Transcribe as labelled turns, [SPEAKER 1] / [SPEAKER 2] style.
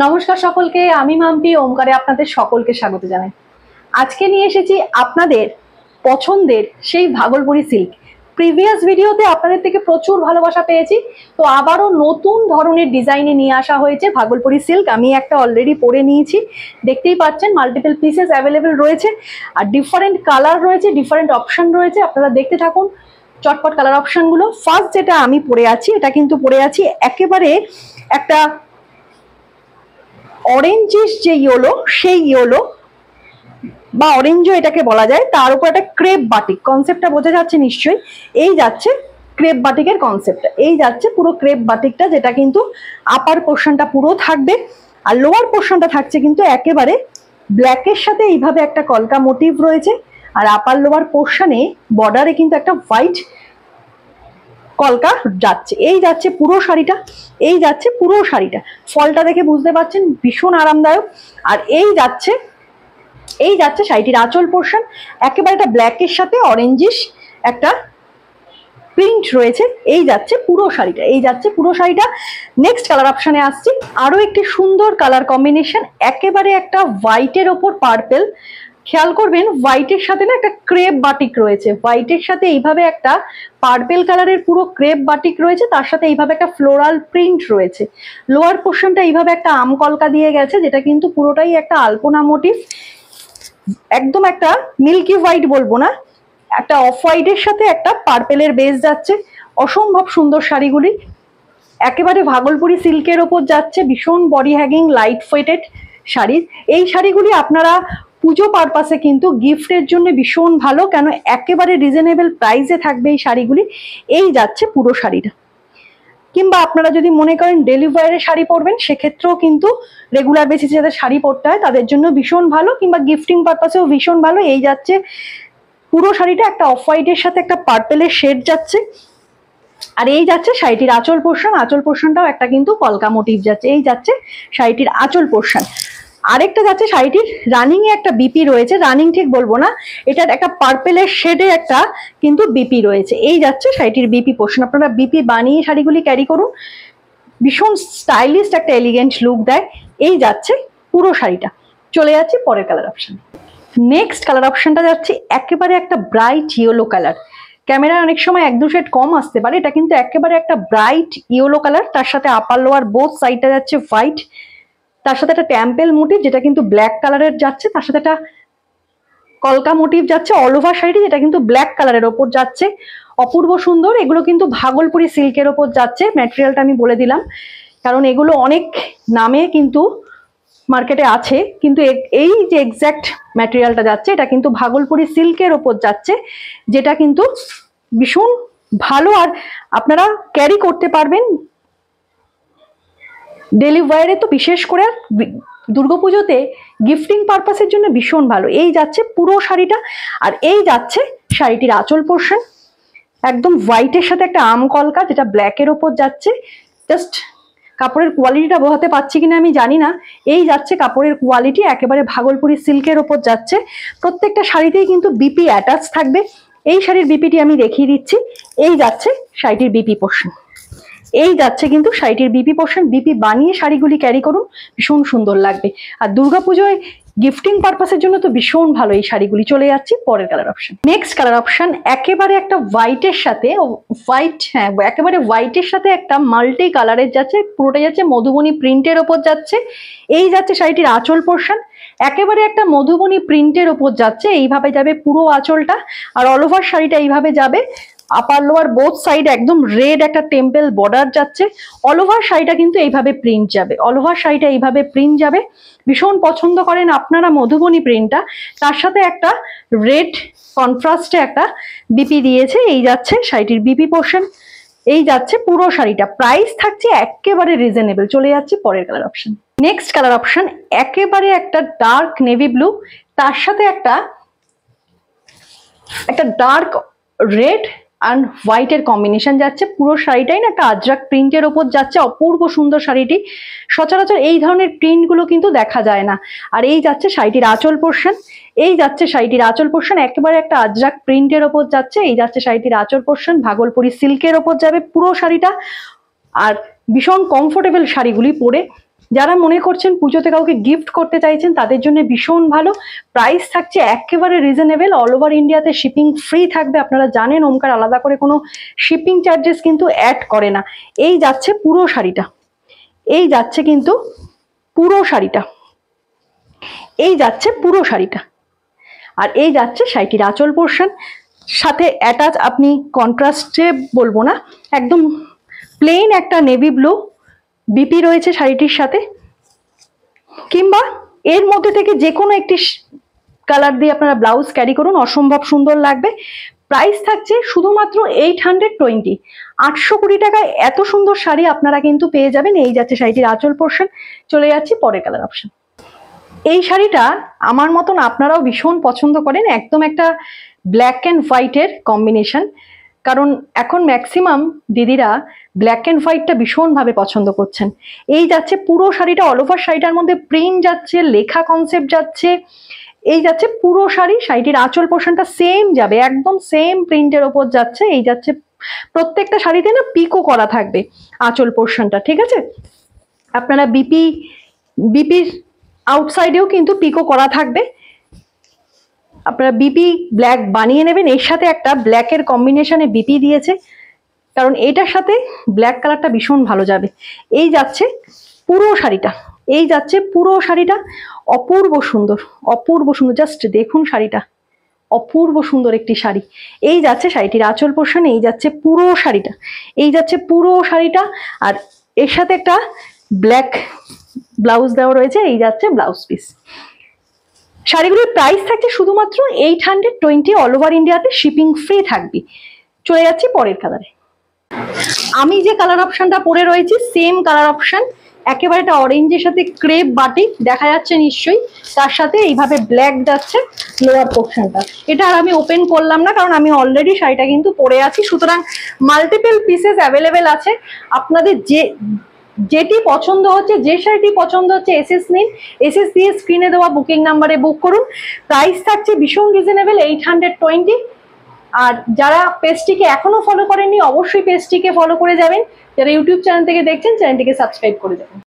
[SPEAKER 1] নমস্কার সকলকে, আমি মাম্পি ওমকারে আপনাদের সকলকে স্বাগত জানাই। আজকে নিয়ে এসেছি আপনাদের পছন্দের সেই ভাগলপুরি সিল্ক। প্রিভিয়াস ভিডিওতে আপনাদের থেকে প্রচুর ভালোবাসা পেয়েছি, তো আবারও নতুন ধরনের ডিজাইনে নিয়ে আসা হয়েছে ভাগলপুরি সিল্ক। আমি একটা অলরেডি পরে নিয়েছি, দেখতেই পাচ্ছেন মাল্টিপল পিসেস অ্যাভেলেবেল রয়েছে আর ডিফারেন্ট কালার রয়েছে, ডিফারেন্ট অপশন রয়েছে। আপনারা দেখতে থাকুন চটপট কালার অপশনগুলো। ফার্স্ট যেটা আমি পরে আছি, এটা কিন্তু পরে আছি একেবারে একটা অরেঞ্জিশ যে ইয়েলো, সেই ইয়েলো বা অরেঞ্জও এটাকে বলা যায়, তার উপর একটা ক্রেপ বাটিক কনসেপ্টটা বোঝা যাচ্ছে নিশ্চয়ই। এই যাচ্ছে ক্রেপ বাটিকের কনসেপ্টটা, এই যাচ্ছে পুরো ক্রেপ বাটিকটা, যেটা কিন্তু আপার পোর্শনটা পুরো থাকবে আর লোয়ার পোর্শনটা থাকছে কিন্তু একেবারে ব্ল্যাকের সাথে এইভাবে একটা কলকা মোটিভ রয়েছে। আর আপার লোয়ার পোর্শনে বর্ডারে কিন্তু একটা হোয়াইট কলকা যাচ্ছে। এই যাচ্ছে পুরো শাড়িটা, এই যাচ্ছে পুরো শাড়িটা। ফলটা দেখে বুঝতে পারছেন ভীষণ আরামদায়ক। আর এই যাচ্ছে শাড়িটির আঁচল পোর্শন, একেবারে একটা ব্ল্যাকের সাথে অরেঞ্জিশ একটা প্রিন্ট রয়েছে। এই যাচ্ছে পুরো শাড়িটা, এই যাচ্ছে পুরো শাড়িটা। নেক্সট কালার অপশনে আসছি, আরো একটি সুন্দর কালার কম্বিনেশন, একেবারে একটা হোয়াইটের ওপর পার্পেল। খেয়াল করবেন হোয়াইটের সাথে না একটা ক্রেপ বাটিক রয়েছে, হোয়াইটের সাথে এইভাবে একটা পার্পেল কালারের পুরো ক্রেপ বাটিক রয়েছে, তার সাথে এইভাবে একটা ফ্লোরাল প্রিন্ট রয়েছে। লোয়ার পোর্শনটা এইভাবে একটা আম কলকা দিয়ে গেছে, যেটা কিন্তু পুরোটাই একটা আলপনা মোটিভ, একদম একটা মিল্কি হোয়াইট বলবো না, একটা অফ হোয়াইটের সাথে একটা পার্পেলের বেস যাচ্ছে। অসম্ভব সুন্দর শাড়িগুলি, একেবারে ভাগলপুরি সিল্কের ওপর যাচ্ছে, ভীষণ বডি হ্যাগিং লাইট ওয়েটেড শাড়ি। এই শাড়িগুলি আপনারা পুজো পারপাসে কিন্তু গিফটের জন্য ভীষণ ভালো, কেন একেবারে রিজনেবল প্রাইসে থাকবে এই শাড়িগুলি। এই যাচ্ছে পুরো শাড়িটা। কিংবা আপনারা যদি মনে করেন ডেলি ওয়্যারের শাড়ি পরবেন, সেক্ষেত্রেও কিন্তু রেগুলার বেসিসে যাদের শাড়ি পরতে হয় তাদের জন্য ভীষণ ভালো, কিংবা গিফটিং পারপাসেও ভীষণ ভালো। এই যাচ্ছে পুরো শাড়িটা, একটা অফ হোয়াইটের সাথে একটা পার্পেলের শেড যাচ্ছে। আর এই যাচ্ছে শাড়িটির আঁচল পোর্শন, আঁচল পোর্শনটাও একটা কিন্তু কলকা মোটিভ যাচ্ছে। এই যাচ্ছে শাড়িটির আঁচল পোর্শন। আরেকটা যাচ্ছে শাড়িটির রানিং এ একটা বিপি রয়েছে, রানিং ঠিক বলবো না, এটার একটা পার্পেলের শেডে একটা কিন্তু বিপি রয়েছে। এই যাচ্ছে শাড়িটির বিপি পোর্শন। আপনারা বিপি বানিয়ে শাড়িগুলি ক্যারি করুন, ভীষণ স্টাইলিশ একটা এলিগেন্ট লুক দেয়। এই যাচ্ছে পুরো শাড়িটা। চলে যাচ্ছে পরের কালার অপশন। নেক্সট কালার অপশনটা যাচ্ছে একেবারে একটা ব্রাইট ইয়েলো কালার। ক্যামেরায় অনেক সময় এক দু শেড কম আসতে পারে, এটা কিন্তু একেবারে একটা ব্রাইট ইয়েলো কালার, তার সাথে আপার লোয়ার বোথ সাইডটা যাচ্ছে হোয়াইট, তার সাথে একটা টেম্পেল মোটিভ যেটা কিন্তু ব্ল্যাক কালারের যাচ্ছে, তার সাথে একটা কলকা মোটিভ যাচ্ছে অল ওভার শাড়িটি, যেটা কিন্তু ব্ল্যাক কালারের ওপর যাচ্ছে। অপূর্ব সুন্দর। এগুলো কিন্তু ভাগলপুরি সিল্কের ওপর যাচ্ছে। ম্যাটেরিয়ালটা আমি বলে দিলাম, কারণ এগুলো অনেক নামে কিন্তু মার্কেটে আছে, কিন্তু এই যে এক্স্যাক্ট ম্যাটেরিয়ালটা যাচ্ছে এটা কিন্তু ভাগলপুরি সিল্কের ওপর যাচ্ছে, যেটা কিন্তু ভীষণ ভালো। আর আপনারা ক্যারি করতে পারবেন ডেলি ওয়্যারে, তো বিশেষ করে দুর্গাপুজোতে গিফটিং পারপাসের জন্য ভীষণ ভালো। এই যাচ্ছে পুরো শাড়িটা। আর এই যাচ্ছে শাড়িটির আঁচল পোর্শন, একদম হোয়াইটের সাথে একটা আম কলকা, যেটা ব্ল্যাকের ওপর যাচ্ছে। জাস্ট কাপড়ের কোয়ালিটিটা বোঝাতে পারছি কিনা আমি জানি না। এই যাচ্ছে কাপড়ের কোয়ালিটি, একেবারে ভাগলপুরি সিল্কের ওপর যাচ্ছে। প্রত্যেকটা শাড়িতেই কিন্তু বিপি অ্যাটাচ থাকবে। এই শাড়ির বিপিটি আমি দেখিয়ে দিচ্ছি। এই যাচ্ছে শাড়িটির বিপি পোর্শন, এই যাচ্ছে কিন্তু শাড়িটির বিপি পোর্শন। বিপি বানিয়ে শাড়িগুলি ক্যারি করুন, ভীষণ সুন্দর লাগবে। আর দুর্গাপুজোয় গিফটিং পারপাসের জন্য তো ভীষণ ভালো এই শাড়িগুলি। চলে যাচ্ছি পরের colour option. Next colour option একেবারে একটা হোয়াইটের সাথে একেবারে হোয়াইটের সাথে একটা মাল্টি কালারের যাচ্ছে, পুরোটা যাচ্ছে মধুবনী প্রিন্টের ওপর যাচ্ছে। এই যাচ্ছে শাড়িটির আঁচল পোর্শন, একেবারে একটা মধুবনী প্রিন্টের ওপর যাচ্ছে। এইভাবে যাবে পুরো আঁচলটা, আর অল ওভার শাড়িটা এইভাবে যাবে। আপার লোয়ার বোথ সাইড একদম রেড একটা টেম্পল বর্ডার যাচ্ছে। অল ওভার শাড়িটা কিন্তু এইভাবে প্রিন্ট যাবে, অল ওভার শাড়িটা এইভাবে প্রিন্ট যাবে। ভীষণ পছন্দ করেন আপনারা মধুবনী প্রিন্টটা, তার সাথে একটা রেড কন্ট্রাস্টে একটা বিপি দিয়েছে। এই যাচ্ছে শাড়িটির বিপি পোর্শন, এই যাচ্ছে পুরো শাড়িটা। প্রাইস থাকছে একেবারে রিজনেবল। চলে যাচ্ছে পরের colour option. Next colour option একেবারে একটা ডার্ক নেভি ব্লু, তার সাথে একটা ডার্ক রেড অ্যান্ড হোয়াইটের কম্বিনেশন যাচ্ছে। পুরো শাড়িটাই না একটা আজরাক প্রিন্টের ওপর যাচ্ছে। অপূর্ব সুন্দর শাড়িটি, সচরাচর এই ধরনের প্রিন্টগুলো কিন্তু দেখা যায় না। আর এই যাচ্ছে শাড়িটির আঁচল পোর্শন, এই যাচ্ছে শাড়িটির আঁচল পোর্শন, একেবারে একটা আজরাক প্রিন্টের ওপর যাচ্ছে। এই যাচ্ছে শাড়িটির আঁচল পোর্শন, ভাগলপুরি সিল্কের ওপর যাবে পুরো শাড়িটা। আর ভীষণ কমফোর্টেবল শাড়িগুলি পরে যারা মনে করছেন পুজোতে কাউকে গিফট করতে চাইছেন তাদের জন্য ভীষণ ভালো। প্রাইস থাকছে একেবারে রিজনেবল, অল ওভার ইন্ডিয়াতে শিপিং ফ্রি থাকবে। আপনারা জানেন ওমকার আলাদা করে কোনো শিপিং চার্জেস কিন্তু অ্যাড করে না। এই যাচ্ছে পুরো শাড়িটা, এই যাচ্ছে কিন্তু পুরো শাড়িটা, এই যাচ্ছে পুরো শাড়িটা, আর এই যাচ্ছে শাড়িটির আঁচল পোর্শন। সাথে অ্যাটাচ আপনি কন্ট্রাস্টে বলবো না, একদম প্লেন একটা নেভি ব্লু বিপি রয়েছে শাড়িটির সাথে, কিংবা এর মধ্যে থেকে যে কোনো একটি কালার দিয়ে আপনারা ব্লাউজ ক্যারি করুন, অসম্ভব সুন্দর লাগবে। প্রাইস থাকছে শুধুমাত্র 820, 820 টাকায় এত সুন্দর শাড়ি আপনারা কিন্তু পেয়ে যাবেন। এই যাচ্ছে শাড়িটির আঁচল পোর্শন। চলে যাচ্ছি পরের কালার অপশন। এই শাড়িটা আমার মতন আপনারাও ভীষণ পছন্দ করেন, একদম একটা ব্ল্যাক অ্যান্ড হোয়াইটের কম্বিনেশন, কারণ এখন ম্যাক্সিমাম দিদিরা ব্ল্যাক অ্যান্ড হোয়াইটটা ভীষণভাবে পছন্দ করছেন। এই যাচ্ছে পুরো শাড়িটা, অল ওভার শাড়িটার মধ্যে প্রিন্ট যাচ্ছে, লেখা কনসেপ্ট যাচ্ছে। এই যাচ্ছে পুরো শাড়ি, শাড়িটির আঁচল পোর্শনটা সেম যাবে, একদম সেম প্রিন্টের ওপর যাচ্ছে। এই যাচ্ছে প্রত্যেকটা শাড়িতে না পিকো করা থাকবে আঁচল পোর্শনটা, ঠিক আছে? আপনারা বিপির আউটসাইডেও কিন্তু পিকো করা থাকবে। আপনারা বিপি ব্ল্যাক বানিয়ে নেবেন, এর সাথে একটা ব্ল্যাকের কম্বিনেশনে বিপি দিয়েছে, কারণ এটার সাথে ব্ল্যাক কালারটা ভীষণ ভালো যাবে। এই যাচ্ছে পুরো শাড়িটা, এই যাচ্ছে পুরো শাড়িটা, অপূর্ব সুন্দর, অপূর্ব সুন্দর। জাস্ট দেখুন শাড়িটা, অপূর্ব সুন্দর একটি শাড়ি। এই যাচ্ছে শাড়িটির আঁচল পোর্শন, এই যাচ্ছে পুরো শাড়িটা, এই যাচ্ছে পুরো শাড়িটা, আর এর সাথে একটা ব্ল্যাক ব্লাউজ দেওয়া রয়েছে। এই যাচ্ছে ব্লাউজ পিস। শাড়িগুলোর প্রাইস থাকছে শুধুমাত্র 820, অল ওভার ইন্ডিয়াতে শিপিং ফ্রি থাকবে। চলে যাচ্ছি পরের কালারে। আমি যে কালার অপশনটা পরে রয়েছি সেম কালার অপশন, একেবারে একটা অরেঞ্জের সাথে ক্রেপ বাটিক দেখা যাচ্ছে নিশ্চয়ই, তার সাথে এইভাবে ব্ল্যাক যাচ্ছে লোয়ার পোর্শনটা। এটা আর আমি ওপেন করলাম না, কারণ আমি অলরেডি শাড়িটা কিন্তু পরে আছি, সুতরাং মাল্টিপল পিসেস অ্যাভেলেবেল আছে। আপনাদের যেটি পছন্দ হচ্ছে, যে শাড়িটি পছন্দ হচ্ছে এসএস নিন, এসএস দিয়ে স্ক্রিনে দেওয়া বুকিং নাম্বারে বুক করুন। প্রাইস থাকছে ভীষণ রিজনেবল, 820। আর যারা পেজটিকে এখনো ফলো করেননি অবশ্যই পেজটিকে ফলো করে যাবেন। যারা ইউটিউব চ্যানেল থেকে দেখছেন চ্যানেলটিকে সাবস্ক্রাইব করে যাবেন।